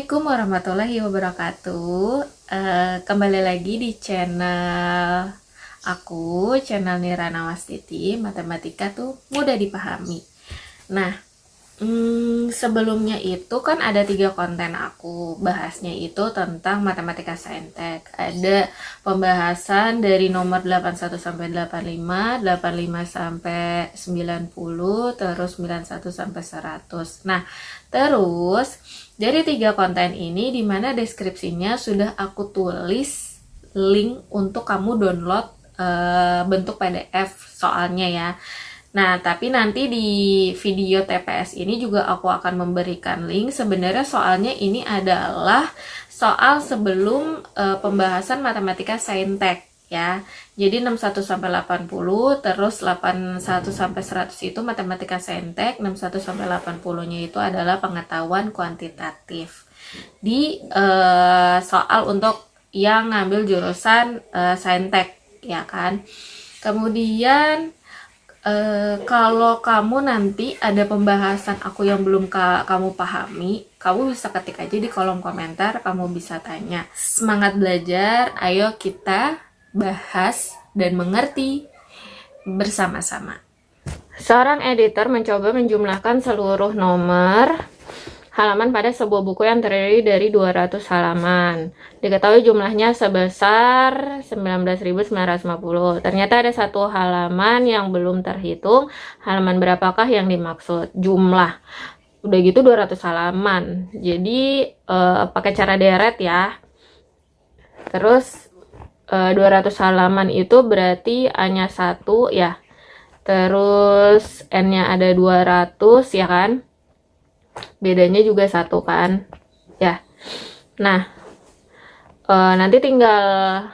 Assalamualaikum warahmatullahi wabarakatuh. Kembali lagi di channel aku, channel Nira Nawastiti. Matematika tuh mudah dipahami. Nah, sebelumnya itu kan ada 3 konten aku bahasnya itu tentang matematika saintek. Ada pembahasan dari nomor 81 sampai 85, 85 sampai 90, terus 91 sampai 100. Nah, terus dari 3 konten ini dimana deskripsinya sudah aku tulis link untuk kamu download bentuk PDF soalnya ya. Nah, tapi nanti di video TPS ini juga aku akan memberikan link. Sebenarnya soalnya ini adalah soal sebelum pembahasan matematika saintek ya. Jadi 61 sampai 80, terus 81 sampai 100 itu matematika saintek, 61 sampai 80-nya itu adalah pengetahuan kuantitatif. Di soal untuk yang ngambil jurusan saintek ya kan. Kemudian kalau kamu nanti ada pembahasan aku yang belum kamu pahami, kamu bisa ketik aja di kolom komentar, kamu bisa tanya. Semangat belajar, ayo kita bahas dan mengerti bersama-sama. Seorang editor mencoba menjumlahkan seluruh nomor halaman pada sebuah buku yang terdiri dari 200 halaman. Diketahui jumlahnya sebesar 19.950. Ternyata ada satu halaman yang belum terhitung. Halaman berapakah yang dimaksud? Jumlah. Udah gitu 200 halaman. Jadi pakai cara deret ya. Terus 200 halaman itu berarti A-nya 1 ya. Terus N-nya ada 200 ya kan? Bedanya juga 1 kan ya. Nah, nanti tinggal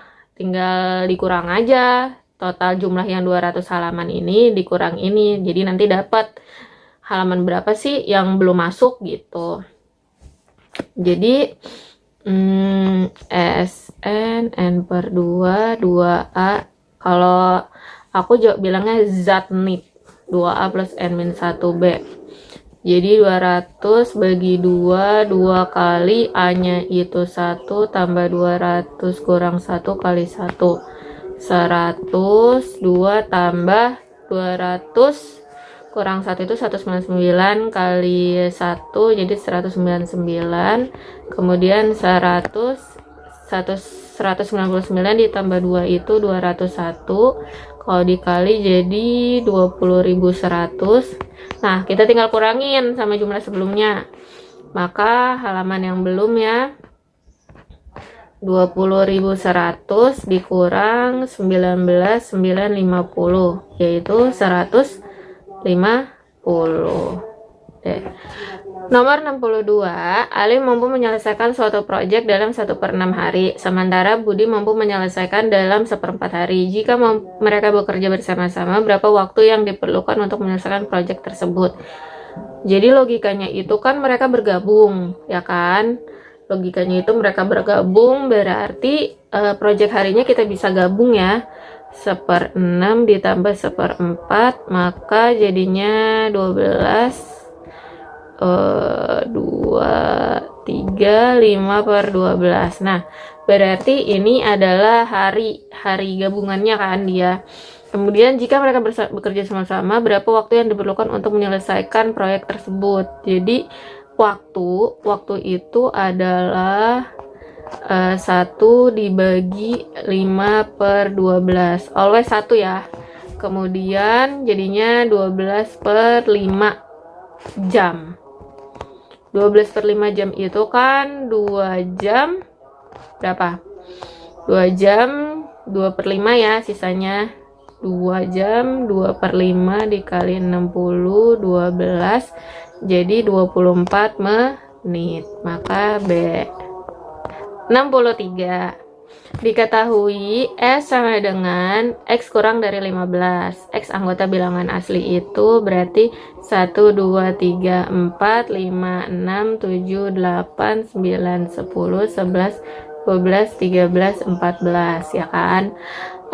dikurang aja total jumlah yang 200 halaman ini dikurang ini, jadi nanti dapat halaman berapa sih yang belum masuk gitu. Jadi SN N per 2 2A, kalau aku bilangnya zatnit 2A plus N min 1B. Jadi 200 bagi 2, 2 kali A-nya itu 1 tambah 200 kurang 1 kali 1. 100, 2 tambah 200 kurang 1 itu 199 kali 1, jadi 199. Kemudian 199 ditambah 2 itu 201. Kalau dikali jadi 20.100. Nah, kita tinggal kurangin sama jumlah sebelumnya. Maka halaman yang belum ya, 20.100 dikurang 19.950, yaitu 150. Nomor 62, Ali mampu menyelesaikan suatu proyek dalam 1/6 hari, sementara Budi mampu menyelesaikan dalam 1/4 hari. Jika mereka bekerja bersama-sama, berapa waktu yang diperlukan untuk menyelesaikan proyek tersebut? Jadi logikanya itu kan mereka bergabung, ya kan? Logikanya itu mereka bergabung, berarti proyek harinya kita bisa gabung ya. 1/6 ditambah 1/4, maka jadinya 12, 2, 3, 5 per 12. Nah, berarti ini adalah hari gabungannya kan dia. Kemudian jika mereka bekerja sama-sama, berapa waktu yang diperlukan untuk menyelesaikan proyek tersebut? Jadi waktu itu adalah 1 dibagi 5 per 12. Always 1 ya. Kemudian jadinya 12 per 5 jam. 12 per 5 jam itu kan 2 jam berapa? 2 jam 2 per 5 ya, sisanya 2 jam 2 per 5 dikali 60, 12, jadi 24 menit. Maka B. 63. Diketahui S sama dengan X kurang dari 15. X anggota bilangan asli itu berarti 1, 2, 3, 4, 5, 6, 7, 8, 9, 10, 11, 12, 13, 14 ya kan.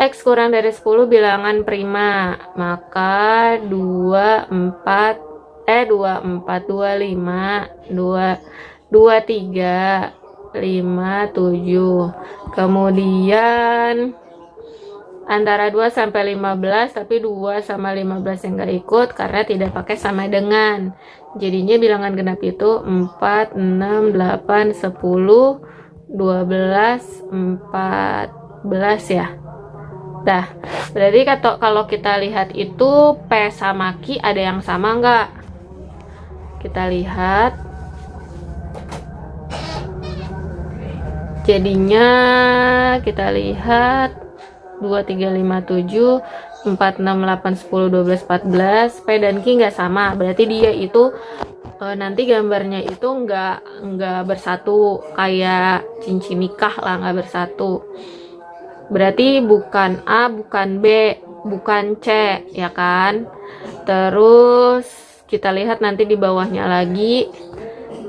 X kurang dari 10 bilangan prima, maka 24, 25, 2 2357. Kemudian antara 2 sampai 15, tapi 2 sama 15 yang nggak ikut karena tidak pakai sama dengan. Jadinya bilangan genap itu 4, 6, 8, 10, 12, 14 ya. Dah, berarti kalau kita lihat itu P sama Q ada yang sama nggak? Kita lihat. Jadinya kita lihat 2, 3, 5, 7, 4, 6, 8, 10, 12, 14. P dan Q nggak sama. Berarti dia itu nanti gambarnya itu nggak bersatu kayak cincin nikah lah, nggak bersatu. Berarti bukan A, bukan B, bukan C, ya kan? Terus kita lihat nanti di bawahnya lagi.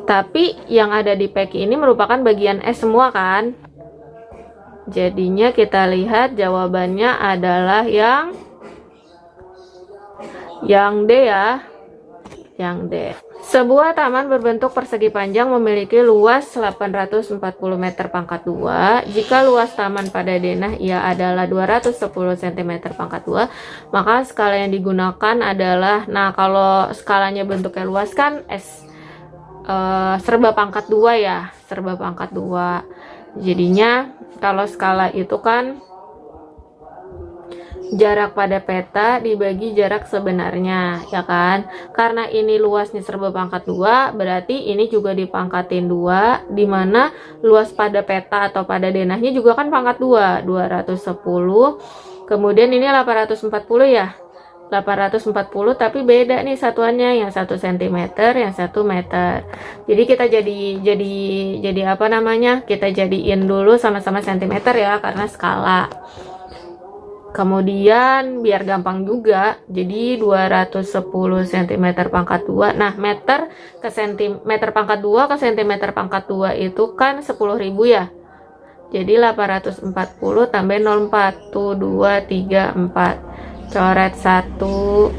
Tapi yang ada di PQ ini merupakan bagian S semua kan? Jadinya kita lihat jawabannya adalah yang D ya. Yang D. Sebuah taman berbentuk persegi panjang memiliki luas 840 meter pangkat 2. Jika luas taman pada denah ia adalah 210 cm pangkat 2, maka skala yang digunakan adalah, nah kalau skalanya bentuknya luas kan serba pangkat 2 ya, serba pangkat 2. Jadinya kalau skala itu kan jarak pada peta dibagi jarak sebenarnya, ya kan? Karena ini luasnya serba pangkat 2, berarti ini juga dipangkatin 2, dimana luas pada peta atau pada denahnya juga kan pangkat 2, 210. Kemudian ini 840 ya, 840, tapi beda nih satuannya, yang 1 cm, yang 1 meter. Jadi kita jadi apa namanya? Kita jadiin dulu sama-sama cm ya, karena skala. Kemudian biar gampang juga, jadi 210 cm pangkat 2. Nah, meter ke cm pangkat 2 ke cm pangkat 2 itu kan 10.000 ya. Jadi 840 tambah 04, 1, 2, 3, 4. Coret 1.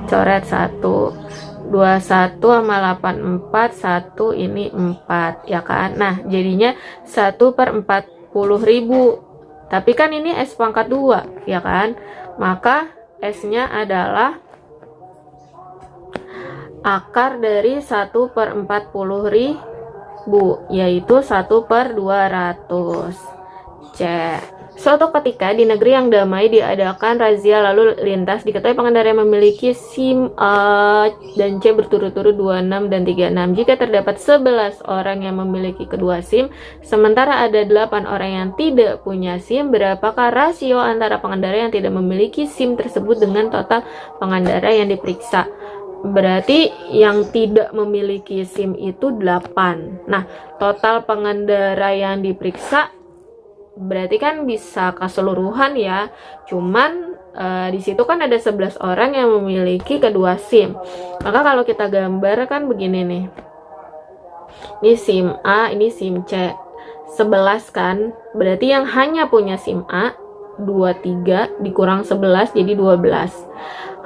Coret 1. 21 sama 84, 1 ini 4 ya kan. Nah, jadinya 1/40.000. Tapi kan ini S pangkat 2, ya kan? Maka S-nya adalah akar dari 1/40.000, yaitu 1/200. C. Suatu ketika di negeri yang damai diadakan razia lalu lintas, diketahui pengendara yang memiliki SIM A dan C berturut-turut 26 dan 36. Jika terdapat 11 orang yang memiliki kedua SIM, sementara ada 8 orang yang tidak punya SIM, berapakah rasio antara pengendara yang tidak memiliki SIM tersebut dengan total pengendara yang diperiksa? Berarti yang tidak memiliki SIM itu 8. Nah, total pengendara yang diperiksa berarti kan bisa keseluruhan ya. Cuman di situ kan ada 11 orang yang memiliki kedua SIM. Maka kalau kita gambar kan begini nih. Ini SIM A, ini SIM C. 11 kan? Berarti yang hanya punya SIM A 23 dikurang 11 jadi 12.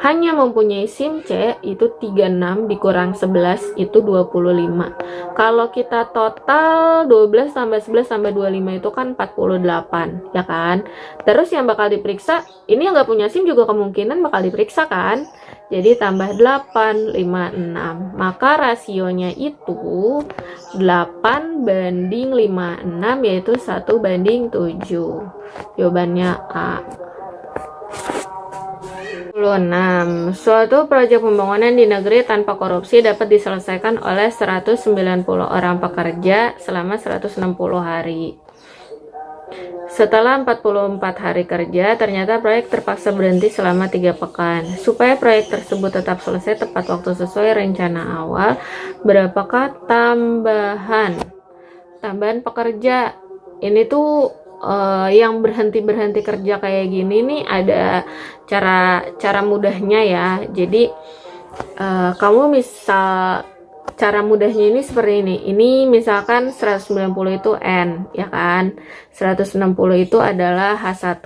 Hanya mempunyai SIM C itu 36 dikurang 11 itu 25. Kalau kita total 12 tambah 11 tambah 25 itu kan 48, ya kan? Terus yang bakal diperiksa, ini yang nggak punya SIM juga kemungkinan bakal diperiksa kan? Jadi tambah 8, 5, 6. Maka rasionya itu 8 banding 5, 6 yaitu 1/7. Jawabannya A. 26. Suatu proyek pembangunan di negeri tanpa korupsi dapat diselesaikan oleh 190 orang pekerja selama 160 hari. Setelah 44 hari kerja, ternyata proyek terpaksa berhenti selama 3 pekan. Supaya proyek tersebut tetap selesai tepat waktu sesuai rencana awal, berapakah tambahan pekerja? Ini tuh yang berhenti kerja kayak gini nih ada cara mudahnya ya. Jadi kamu misal cara mudahnya ini seperti ini. Ini misalkan 190 itu N, ya kan? 160 itu adalah H1.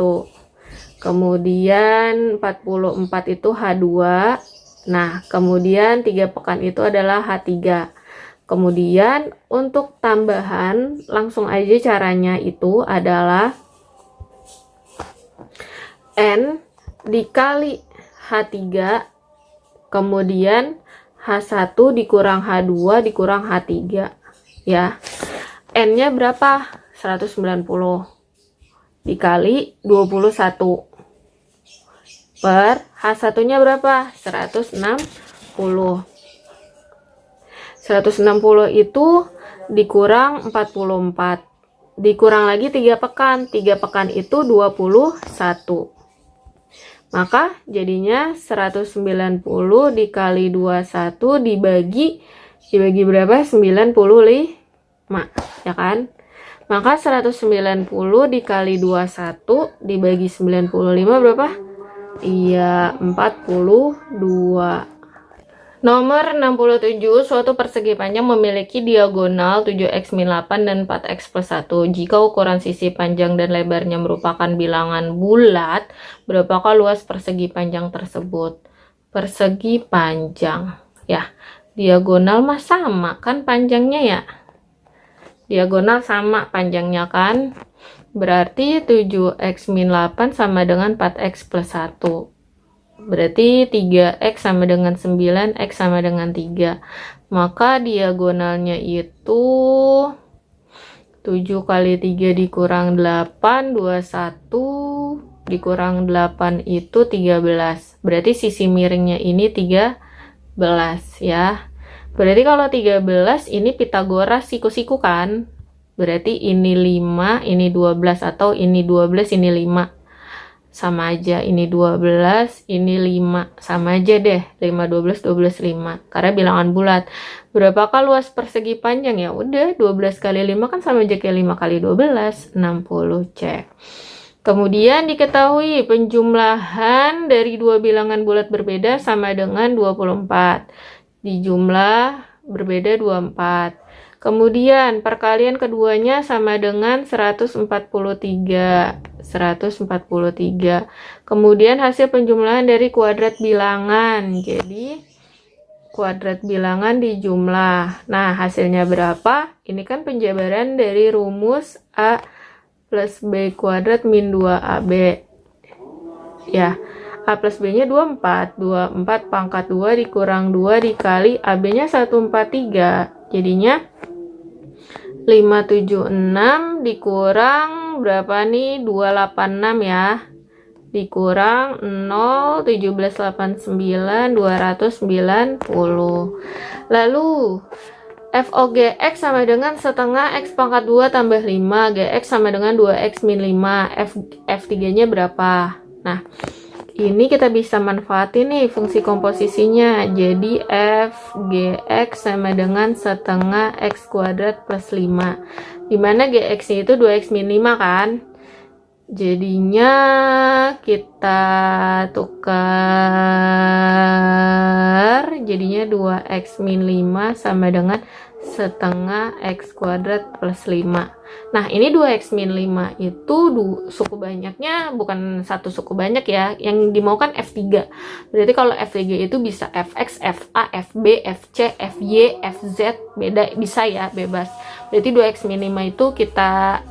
Kemudian 44 itu H2. Nah, kemudian 3 pekan itu adalah H3. Kemudian untuk tambahan, langsung aja caranya itu adalah N dikali H3, kemudian H1 dikurang H2 dikurang H3 ya. N-nya berapa? 190 dikali 21 per H1-nya berapa? 160. 160 itu dikurang 44. Dikurang lagi 3 pekan. 3 pekan itu 21. Maka jadinya 190 dikali 21 dibagi berapa? 95. Ya kan? Maka 190 dikali 21 dibagi 95 berapa? Iya, 42. Nomor 67, suatu persegi panjang memiliki diagonal 7x-8 dan 4x plus 1. Jika ukuran sisi panjang dan lebarnya merupakan bilangan bulat, berapakah luas persegi panjang tersebut? Persegi panjang. Ya, diagonal mah sama kan panjangnya ya? Diagonal sama panjangnya kan? Berarti 7x-8 sama dengan 4x plus 1. Berarti 3x sama dengan 9, x sama dengan 3. Maka diagonalnya itu 7 kali 3 dikurang 8, 21 dikurang 8 itu 13. Berarti sisi miringnya ini 13 ya. Berarti kalau 13 ini Pitagoras siku-siku kan? Berarti ini 5, ini 12 atau ini 12, ini 5. Sama aja, ini 12, ini 5, sama aja deh, 5, 12, 12, 5, karena bilangan bulat. Berapakah luas persegi panjang? Ya udah, 12 kali 5 kan sama aja kayak 5 kali 12, 60 C. Kemudian diketahui penjumlahan dari dua bilangan bulat berbeda sama dengan 24. Dijumlah berbeda 24. Kemudian perkalian keduanya sama dengan 143. Kemudian hasil penjumlahan dari kuadrat bilangan. Jadi kuadrat bilangan dijumlah. Nah, hasilnya berapa? Ini kan penjabaran dari rumus A plus B kuadrat min 2AB. Ya, A plus B-nya 24. 24 pangkat 2 dikurang 2 dikali AB-nya 143. Jadinya 576 dikurang berapa nih? 286 ya. Dikurang 0, 1789, 290. Lalu FOGX sama dengan setengah X pangkat 2 tambah 5. GX sama dengan 2X min 5. F3-nya berapa? Nah, ini kita bisa manfaatin nih fungsi komposisinya. Jadi FGX sama dengan setengah X kuadrat plus 5. Dimana GX itu 2X min 5 kan? Jadinya kita tukar. Jadinya 2X min 5 sama dengan setengah X kuadrat plus 5. Nah, ini 2X min 5 itu suku banyaknya bukan satu suku banyak ya. Yang dimaukan F3. Berarti kalau F3 itu bisa Fx, Fa, Fb, Fc, Fy, Fz. Beda, bisa ya, bebas. Berarti 2X min 5 itu kita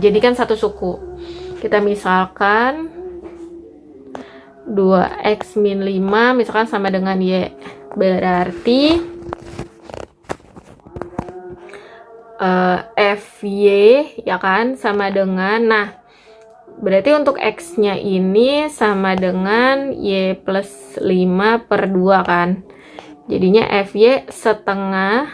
jadikan satu suku. Kita misalkan 2X min 5 misalkan sama dengan Y. Berarti Fy ya kan sama dengan, nah berarti untuk X nya ini sama dengan Y plus 5 per 2 kan, jadinya Fy setengah,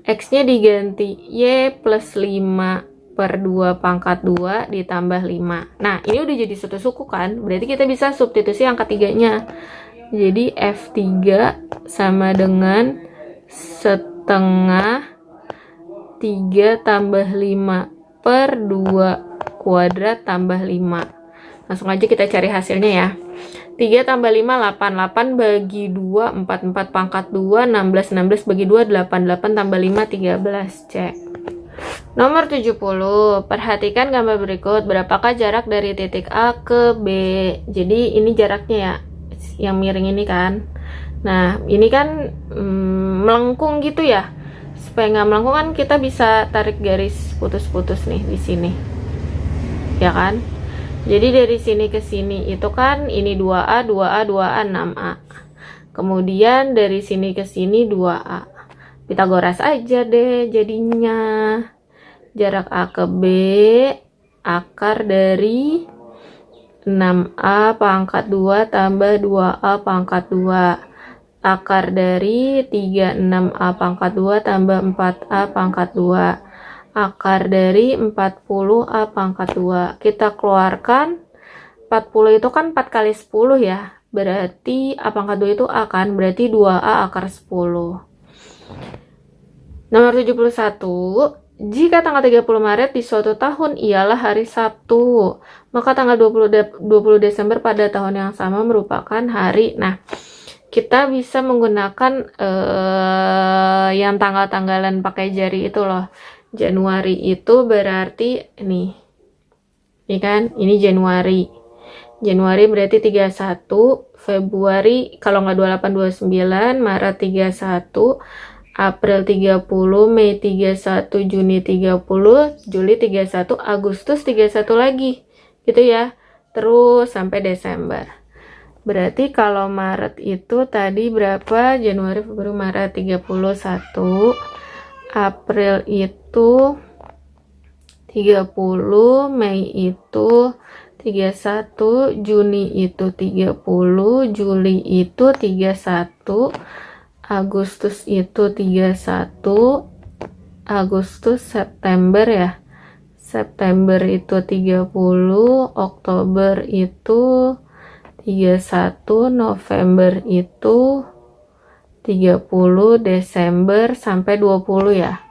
X nya diganti Y plus 5 per 2 pangkat 2 ditambah 5. Nah ini udah jadi satu suku kan, berarti kita bisa substitusi angka 3-nya. Jadi F3 sama dengan setengah 3 tambah 5 per 2 kuadrat tambah 5. Langsung aja kita cari hasilnya ya. 3 tambah 5, 8. 8 bagi 2, 4. 4 pangkat 2, 16. 16 bagi 2, 8. 8 tambah 5, 13. C. Nomor 70. Perhatikan gambar berikut. Berapakah jarak dari titik A ke B? Jadi ini jaraknya ya. Yang miring ini kan. Nah, ini kan melengkung gitu ya. supaya nggak melengkung kan kita bisa tarik garis putus-putus nih di sini, ya kan? Jadi dari sini ke sini itu kan ini 2A, 2A, 2A, 6A. Kemudian dari sini ke sini 2A. Pitagoras aja deh jadinya. Jarak A ke B, akar dari 6A pangkat 2 tambah 2A pangkat 2. Akar dari 36A pangkat 2 tambah 4A pangkat 2. Akar dari 40A pangkat 2. Kita keluarkan 40 itu kan 4 kali 10 ya. Berarti A pangkat 2 itu A kan. Berarti 2A akar 10. Nomor 71. Jika tanggal 30 Maret di suatu tahun ialah hari Sabtu, maka tanggal 20 Desember pada tahun yang sama merupakan hari. Nah, kita bisa menggunakan yang tanggal-tanggalan pakai jari itu loh. Januari itu berarti ini kan, ini Januari. Januari berarti 31, Februari kalau nggak 28 29, Maret 31, April 30, Mei 31, Juni 30, Juli 31, Agustus 31 lagi. Gitu ya. Terus sampai Desember. Berarti kalau Maret itu tadi berapa? Januari, Februari, Maret 31. April itu 30, Mei itu 31, Juni itu 30, Juli itu 31, Agustus itu 31, Agustus, September ya. September itu 30, Oktober itu 31, November itu 30, Desember sampai 20 ya.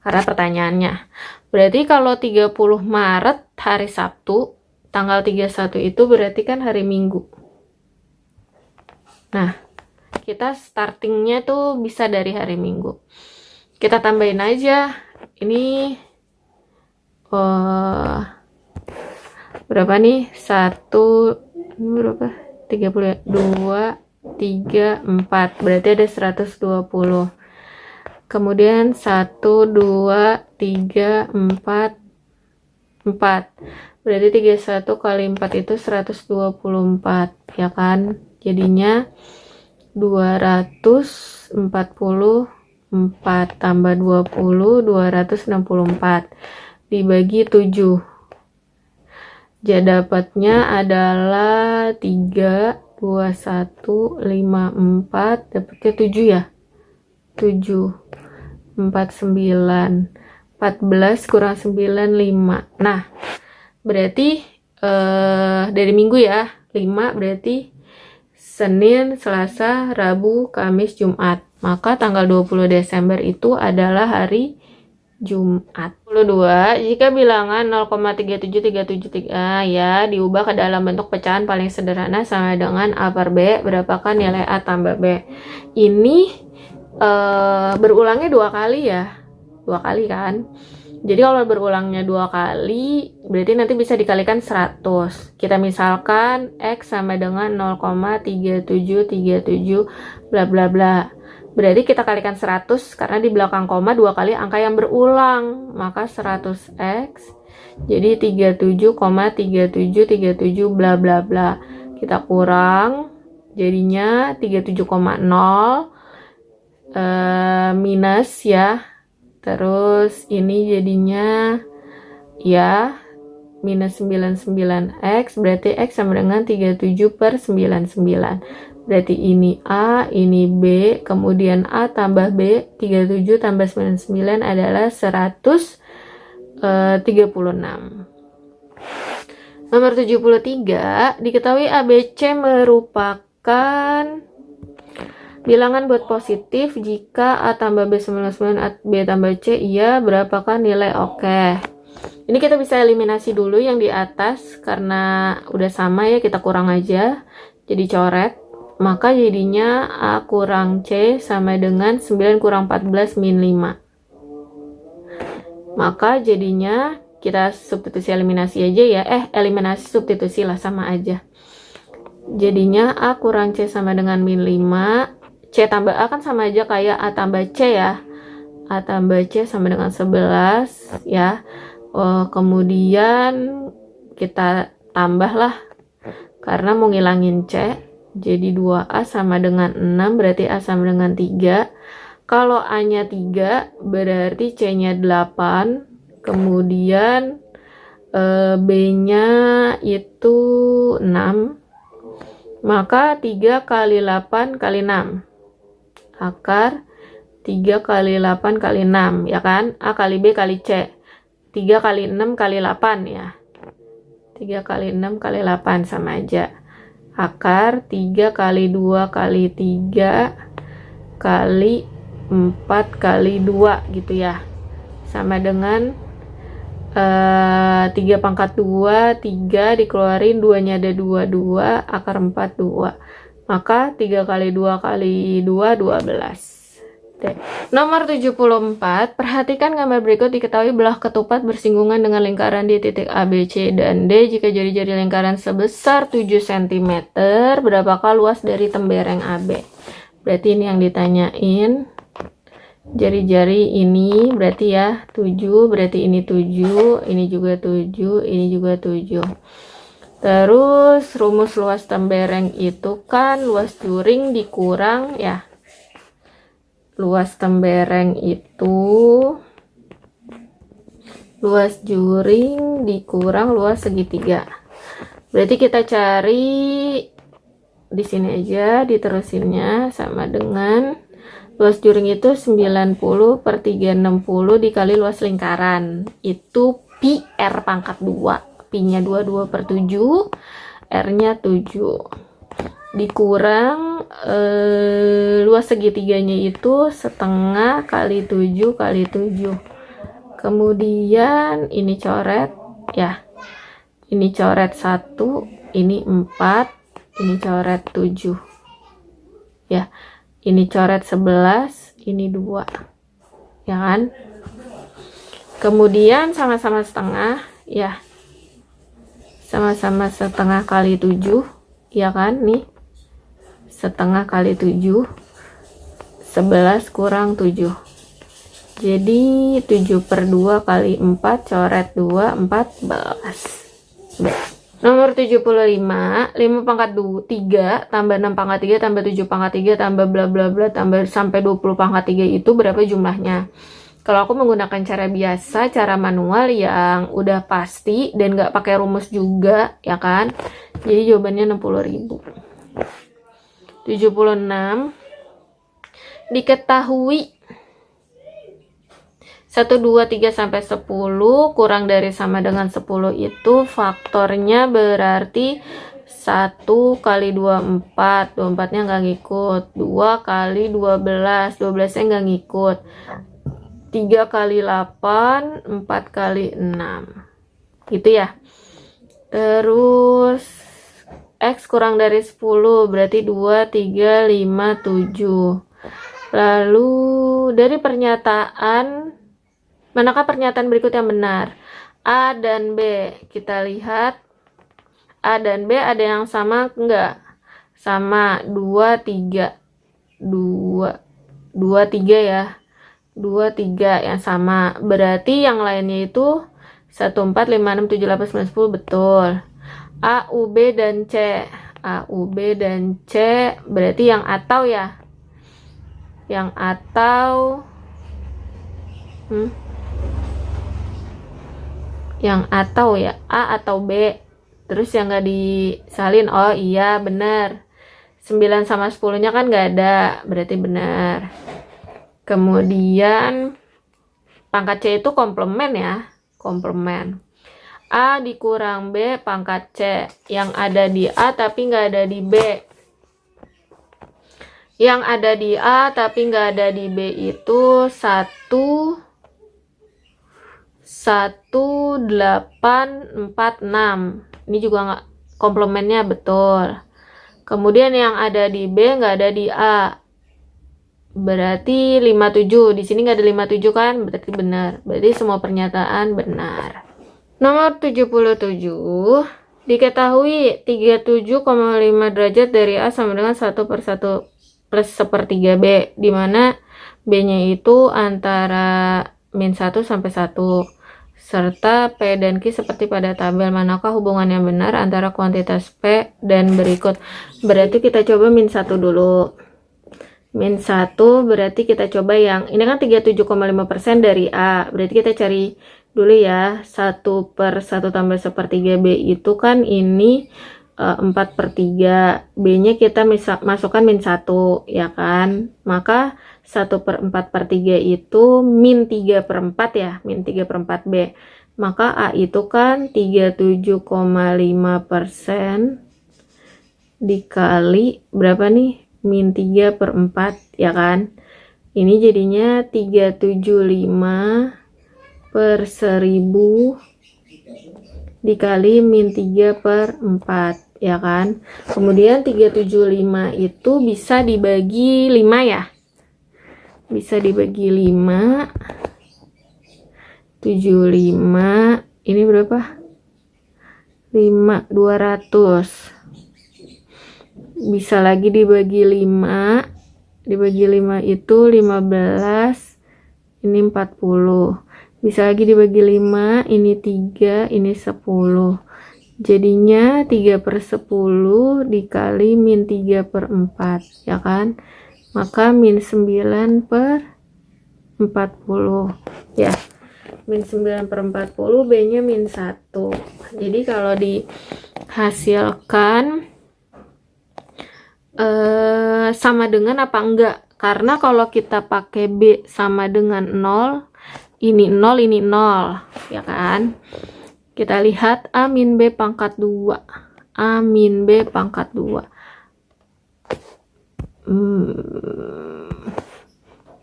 Karena pertanyaannya. Berarti kalau 30 Maret hari Sabtu, tanggal 31 itu berarti kan hari Minggu. Nah, kita startingnya tuh bisa dari hari Minggu. Kita tambahin aja. Ini berapa nih? 1 berapa? 30 ya? 2 3 4. Berarti ada 120. Kemudian 1 2 3 4 4. Berarti 31 kali 4 itu 124, ya kan? Jadinya 244 tambah 20, 264 dibagi 7. Jadi dapatnya adalah 3, 21, 54, dapatnya 7 ya? 7, 49, 14 kurang 9, 5. Nah, berarti dari minggu ya, 5 berarti Senin, Selasa, Rabu, Kamis, Jumat. Maka tanggal 20 Desember itu adalah hari Jumat. 22. Jika bilangan 0,37373 ya diubah ke dalam bentuk pecahan paling sederhana sama dengan A per B, berapakah nilai A tambah B? Ini berulangnya 2 kali ya. 2 kali kan? Jadi kalau berulangnya 2 kali, berarti nanti bisa dikalikan 100. Kita misalkan X sama dengan 0,3737 bla bla bla. Berarti kita kalikan 100 karena di belakang koma 2 kali angka yang berulang. Maka 100X jadi 37,3737 bla bla bla. Kita kurang jadinya 37,0 minus ya. Terus ini jadinya ya minus 99X, berarti X sama dengan 37/99. Berarti ini A, ini B, kemudian A tambah B, 37 tambah 99 adalah 136. Nomor 73, diketahui ABC merupakan bilangan buat positif jika A tambah B 99, B tambah C iya, berapakah nilai oke? Ini kita bisa eliminasi dulu yang di atas karena udah sama ya, kita kurang aja. Jadi coret. Maka jadinya A kurang C sama dengan 9 kurang 14 min 5. Maka jadinya kita substitusi eliminasi aja ya. Eliminasi substitusi lah, sama aja. Jadinya A kurang C sama dengan min 5. C tambah A kan sama aja kayak A tambah C ya. A tambah C sama dengan 11 ya. Kemudian kita tambahlah karena mau ngilangin C. Jadi 2A sama dengan 6, berarti A sama dengan 3. Kalau A-nya 3, berarti C-nya 8. Kemudian B-nya itu 6. Maka 3 kali 8 kali 6. Akar 3 kali 8 kali 6, ya kan? A kali B kali C. 3 kali 6 kali 8 ya. 3 kali 6 kali 8 sama aja. Akar 3 kali 2 kali 3 kali 4 kali 2 gitu ya. Sama dengan 3 pangkat 2, 3 dikeluarin, 2-nya ada 2, akar 4, 2. Maka 3 kali 2 kali 2, 12. Nomor 74, perhatikan gambar berikut. Diketahui belah ketupat bersinggungan dengan lingkaran di titik A, B, C, dan D. Jika jari-jari lingkaran sebesar 7 cm, berapakah luas dari tembereng AB? Berarti ini yang ditanyain. Jari-jari ini berarti ya 7, berarti ini 7, ini juga 7, ini juga 7. Terus rumus luas tembereng itu kan luas juring dikurang ya. Luas tembereng itu luas juring dikurang luas segitiga. Berarti kita cari di sini aja, diterusinnya sama dengan luas juring itu 90 per 360 dikali luas lingkaran. Itu pi R pangkat 2. Pi-nya 2 per 7, R-nya 7. Dikurang luas segitiganya itu setengah kali 7 kali 7. Kemudian ini coret ya. Ini coret 1, ini 4, ini coret 7. Ya. Ini coret 11, ini 2. Ya kan? Kemudian sama-sama setengah ya. Sama-sama setengah kali 7, ya kan? Nih. Setengah kali 7, 11 kurang 7. Jadi 7 per 2 kali 4, coret 2, 14. Nomor 75, 5 pangkat 3 tambah 6 pangkat 3 tambah 7 pangkat 3 tambah bla bla bla tambah sampai 20 pangkat 3 itu berapa jumlahnya? Kalau aku menggunakan cara biasa, cara manual yang udah pasti dan nggak pakai rumus juga, ya kan? Jadi jawabannya 60.000. 76, diketahui 1, 2, 3 sampai 10 kurang dari sama dengan 10 itu faktornya berarti 1 kali 24, 24 nya nggak ngikut, 2 kali 12, 12 nya nggak ngikut, 3 kali 8, 4 kali 6 gitu ya. Terus X kurang dari 10 berarti 2, 3, 5, 7. Lalu dari pernyataan, manakah pernyataan berikut yang benar? A dan B. Kita lihat A dan B ada yang sama enggak? Sama. 2, 3. 2, 3 ya. 2, 3 yang sama. Berarti yang lainnya itu 1, 4, 5, 6, 7, 8, 9, 10 betul. A, U, B, dan C. A, U, B, dan C berarti yang atau ya. Yang atau yang atau ya. A atau B. Terus yang gak disalin. Oh iya benar. 9 sama 10 nya kan gak ada. Berarti benar. Kemudian pangkat C itu komplement ya. Komplement. A dikurang B pangkat C. Yang ada di A tapi nggak ada di B. Yang ada di A tapi nggak ada di B itu 1, 1, 8, 4, 6. Ini juga nggak, komplemennya betul. Kemudian yang ada di B nggak ada di A. Berarti 57. Di sini nggak ada 57 kan? Berarti benar. Berarti semua pernyataan benar. Nomor 77, diketahui 37,5 derajat dari A sama dengan 1/1 plus 1/3 B, di mana B-nya itu antara min 1 sampai 1. Serta P dan Q seperti pada tabel. Manakah hubungan yang benar antara kuantitas P dan berikut? Berarti kita coba min 1 dulu. Min 1 berarti kita coba yang, ini kan 37,5% dari A. Berarti kita cari dulu ya, 1/1 tambah 1/3 B itu kan ini 4/3. B-nya kita masukkan min 1, ya kan? Maka 1/4/3 itu min 3/4 ya, min 3/4 B. Maka A itu kan 37,5% dikali berapa nih? Min 3/4, ya kan? Ini jadinya 375 per 1000 dikali min 3/4, ya kan? Kemudian 375 itu bisa dibagi 5 ya. Bisa dibagi 5. 75 ini berapa? 5, 200. Bisa lagi dibagi 5. Dibagi 5 itu 15. Ini 40. Bisa lagi dibagi 5, ini 3, ini 10. Jadinya 3/10 dikali min 3/4, ya kan? Maka min 9/40, ya. Min 9/40, B-nya min 1. Jadi kalau dihasilkan sama dengan apa enggak? Karena kalau kita pakai B sama dengan 0, ini 0, ini 0, ya kan? Kita lihat A min B pangkat 2. A min B pangkat 2.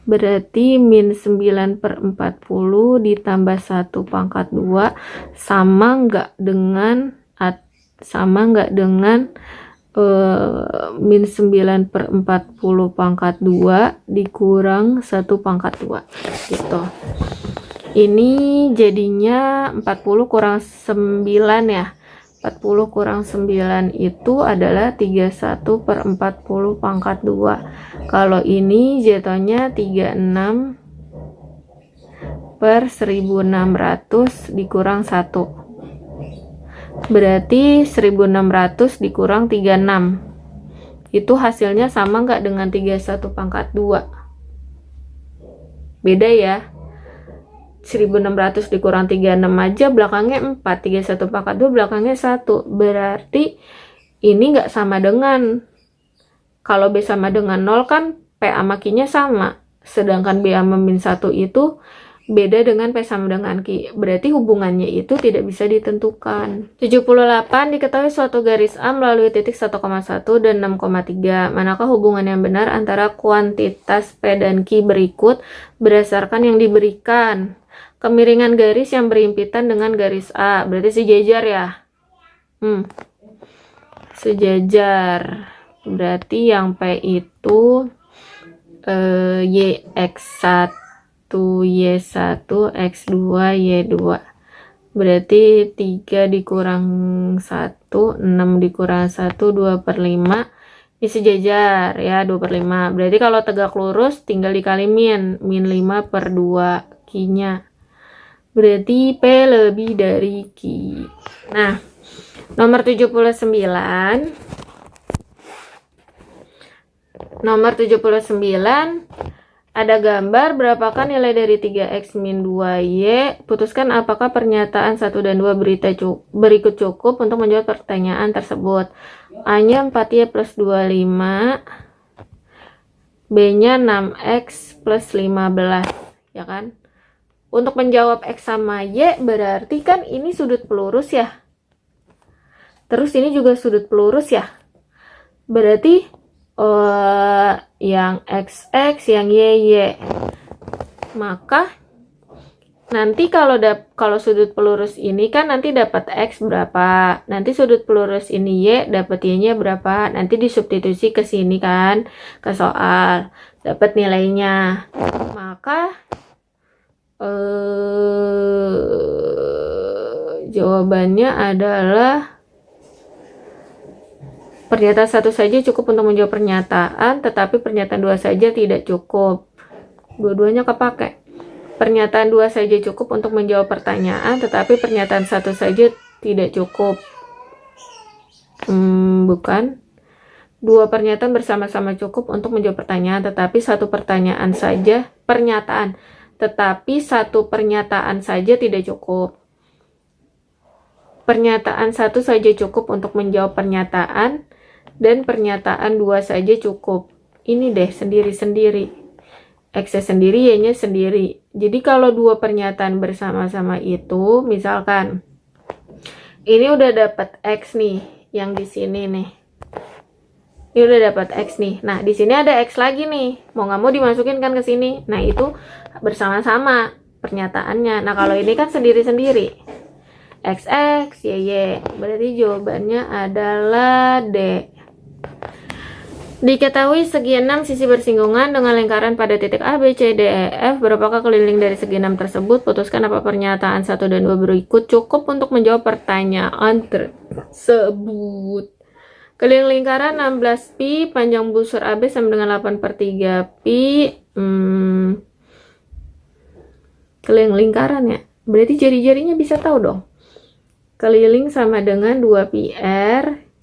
Berarti min 9/40 ditambah 1 pangkat 2 sama enggak dengan min 9/40 pangkat 2 dikurang 1 pangkat 2 gitu. Ini jadinya 40 kurang 9 ya. 40 kurang 9 itu adalah 31/40 pangkat 2. Kalau ini jatuhnya 36/1600 dikurang 1. Berarti 1600 dikurang 36. Itu hasilnya sama nggak dengan 31 pangkat 2? Beda ya. 1600 dikurang 36 aja belakangnya 4, 31 pangkat 2 belakangnya 1. Berarti ini nggak sama dengan, kalau B sama dengan 0 kan P sama Q-nya sama. Sedangkan B sama min 1 itu beda dengan P sama dengan Q. Berarti hubungannya itu tidak bisa ditentukan. 78. Diketahui suatu garis A melalui titik 1,1 dan 6,3. Manakah hubungan yang benar antara kuantitas P dan Q berikut berdasarkan yang diberikan? Kemiringan garis yang berhimpitan dengan garis A. Berarti sejajar ya? Sejajar. Berarti yang P itu YX1, Y1, X2, Y2. Berarti 3 dikurang 1, 6 dikurang 1, 2/5. Ini sejajar ya, 2/5. Berarti kalau tegak lurus tinggal dikali min 5/2 Q-nya. Berarti P lebih dari Q. Nah, nomor 79. Nomor 79 ada gambar berapakah nilai dari 3x min 2y. Putuskan apakah pernyataan 1 dan 2 berikut cukup untuk menjawab pertanyaan tersebut. A-nya 4y plus 25, B-nya 6x plus 15, ya kan? Untuk menjawab X sama Y berarti kan ini sudut pelurus ya. Terus ini juga sudut pelurus ya. Berarti yang XX, yang YY. Maka nanti kalau sudut pelurus ini kan nanti dapat X berapa. Nanti sudut pelurus ini Y dapat Y-nya berapa. Nanti disubstitusi ke sini kan, ke soal. Dapat nilainya. Maka jawabannya adalah pernyataan 1 saja cukup untuk menjawab pernyataan, tetapi pernyataan 2 saja tidak cukup. dua-duanya kepake. Pernyataan 2 saja cukup untuk menjawab pertanyaan, tetapi pernyataan 1 saja tidak cukup. Bukan. 2 pernyataan bersama-sama cukup untuk menjawab pertanyaan, tetapi 1 pernyataan saja tidak cukup. Pernyataan 1 saja cukup untuk menjawab pernyataan, dan pernyataan 2 saja cukup. Ini deh, sendiri-sendiri. X-nya sendiri, Y-nya sendiri. Jadi kalau 2 pernyataan bersama-sama itu, misalkan ini udah dapat X nih, yang di sini nih. Ini udah dapat X nih. Nah, di sini ada X lagi nih. Mau nggak mau dimasukin kan ke sini. Nah, itu bersama-sama pernyataannya. Nah, kalau ini kan sendiri-sendiri. X, Y, Y. Berarti jawabannya adalah D. Diketahui segi 6 sisi bersinggungan dengan lingkaran pada titik A, B, C, D, E, F. Berapakah keliling dari segi 6 tersebut? Putuskan apa pernyataan 1 dan 2 berikut cukup untuk menjawab pertanyaan tersebut. Keliling lingkaran 16 pi, panjang busur AB sama dengan 8/3 pi. Keliling lingkaran ya. Berarti jari-jarinya bisa tahu dong. Keliling sama dengan 2 pi R.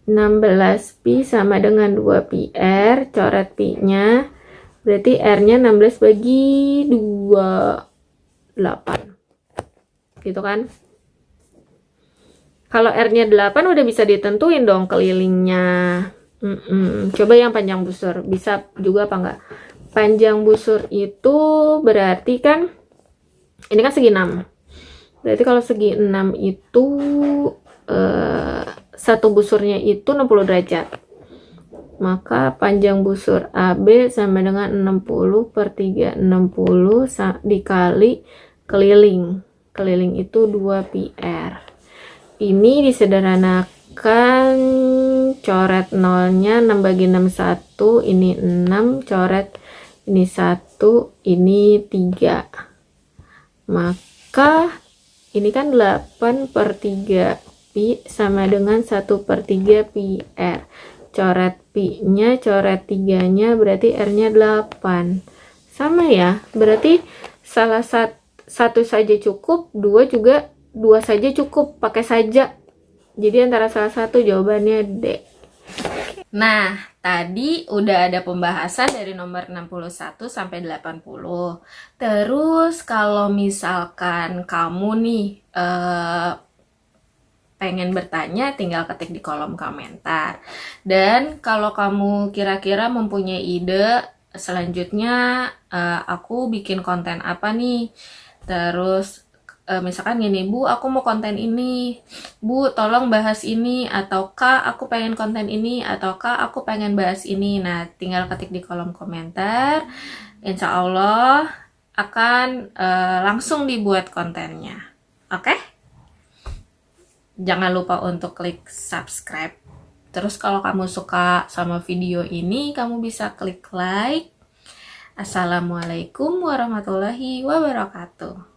16 pi sama dengan 2 pi R, coret pi-nya, berarti R-nya 16 bagi 2, 8. Gitu kan? Kalau R-nya 8 udah bisa ditentuin dong kelilingnya. Coba yang panjang busur, bisa juga apa enggak? Panjang busur itu berarti kan, ini kan segi 6. Berarti kalau segi 6 itu, satu busurnya itu 60 derajat. Maka panjang busur AB sama dengan 60/3 60 dikali keliling. Keliling itu 2 pi R. Ini disederhanakan, coret nolnya 6 bagi 6 1, ini 6, coret ini 1, ini 3. Maka ini kan 8/3 pi sama dengan 1/3 pi R. Coret pi-nya, coret 3-nya, berarti R-nya 8. Sama ya, berarti salah satu saja cukup, 2 saja cukup, pakai saja. Jadi antara salah satu, jawabannya D. Nah, tadi udah ada pembahasan dari nomor 61 sampai 80. Terus kalau misalkan kamu nih pengen bertanya, tinggal ketik di kolom komentar. Dan kalau kamu kira-kira mempunyai ide selanjutnya aku bikin konten apa nih, terus misalkan gini, Bu, aku mau konten ini, Bu, tolong bahas ini, atau Kak, aku pengen konten ini, atau Kak, aku pengen bahas ini. Nah, tinggal ketik di kolom komentar. Insya Allah akan langsung dibuat kontennya. Oke? Jangan lupa untuk klik subscribe. Terus kalau kamu suka sama video ini, kamu bisa klik like. Assalamualaikum warahmatullahi wabarakatuh.